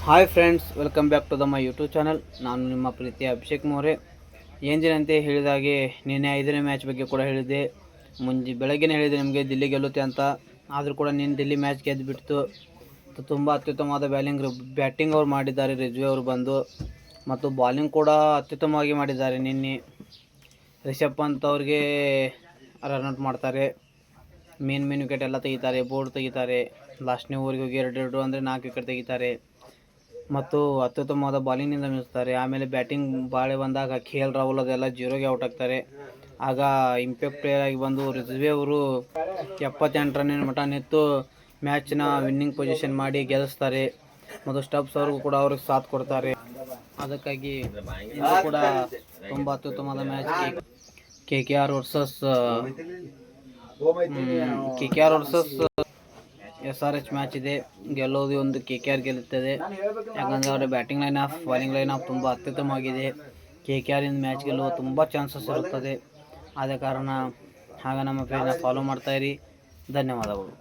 Hi friends, welcome back to the my YouTube channel. ನಾನು ನಿಮ್ಮ ಪ್ರೀತಿಯ ಅಭಿಷೇಕ್ ಮೋರೆ. ಎಂದಿನಂತೆ ಹೇಳಿದಾಗೆ ನಿನ್ನೆ 5ನೇ ಮ್ಯಾಚ್ ಬಗ್ಗೆ ಕೂಡ ಹೇಳಿದ್ದೆ. ಬೆಳಗ್ಗೆನೇ ಹೇಳಿದೆ ನಿಮಗೆ ದಿಲ್ಲಿ ಗೆಲ್ಲುತ್ತೆ ಅಂತ. ಆದರೂ ಕೂಡ ನಿನ್ನೆ ದಿಲ್ಲಿ ಮ್ಯಾಚ್ ಗೆದ್ದುಬಿಡ್ತು. ತುಂಬ ಅತ್ಯುತ್ತಮವಾದ ಬ್ಯಾಟಿಂಗ್ ಅವರು ಮಾಡಿದ್ದಾರೆ ರಿಜ್ವಿ ಅವರು ಬಂದು, ಮತ್ತು ಬಾಲಿಂಗ್ ಕೂಡ ಅತ್ಯುತ್ತಮವಾಗಿ ಮಾಡಿದ್ದಾರೆ. ನಿನ್ನೆ ರಿಷಬ್ ಪಂತ್ ಅವ್ರಿಗೆ ರನ್ಔಟ್ ಮಾಡ್ತಾರೆ, ಮೇನ್ ವಿಕೆಟ್ ಎಲ್ಲ ತೆಗಿತಾರೆ, ಬೋರ್ಡ್ ತೆಗಿತಾರೆ. ಲಾಸ್ಟ್ನೇ ಓವರಿಗೆ ಹೋಗಿ 2 ಅಂದರೆ 4 ವಿಕೆಟ್ ತೆಗಿತಾರೆ ಮತ್ತು ಅತ್ಯುತ್ತಮವಾದ ಬಾಲಿಂಗ್ನಿಂದ ಮಿಂಚ್ತಾರೆ. ಆಮೇಲೆ ಬ್ಯಾಟಿಂಗ್ ಬಾಳೆ ಬಂದಾಗ KL ರಾಹುಲ್ ಅದೆಲ್ಲ 0ಗೆ ಔಟ್ ಆಗ್ತಾರೆ. ಆಗ ಇಂಪ್ಯಾಕ್ಟ್ ಪ್ಲೇಯರ್ ಆಗಿ ಬಂದು ರಿಜ್ವಿ ಅವರು 78 ರನ್ನಿನ ಮಟ್ಟ ನಿಂತು ಮ್ಯಾಚ್ನ ವಿನ್ನಿಂಗ್ ಪೊಸಿಷನ್ ಮಾಡಿ ಗೆಲ್ಲಿಸ್ತಾರೆ. ಮತ್ತು ಸ್ಟಬ್ಸ್ ಅವ್ರಿಗೂ ಕೂಡ ಅವ್ರಿಗೆ ಸಾಥ್ ಕೊಡ್ತಾರೆ. ಅದಕ್ಕಾಗಿ ಇದು ಕೂಡ ತುಂಬ ಅತ್ಯುತ್ತಮವಾದ match. KKR versus SRH match ಇದೆ. ಗೆಲ್ಲೋದು ಒಂದು KKR ಗೆಲ್ಲುತ್ತದೆ. ಯಾಕಂದರೆ ಅವರ batting line of bowling line of ತುಂಬ ಅತ್ಯುತ್ತಮವಾಗಿದೆ. KKR ಇಂದ ಮ್ಯಾಚ್ ಗೆಲ್ಲುವ ತುಂಬ ಚಾನ್ಸಸ್ ಇರುತ್ತದೆ. ಆದ ಕಾರಣ ಆಗ ನಮ್ಮ ಪೇಜ್ನ ಫಾಲೋ ಮಾಡ್ತಾಯಿರಿ. ಧನ್ಯವಾದಗಳು.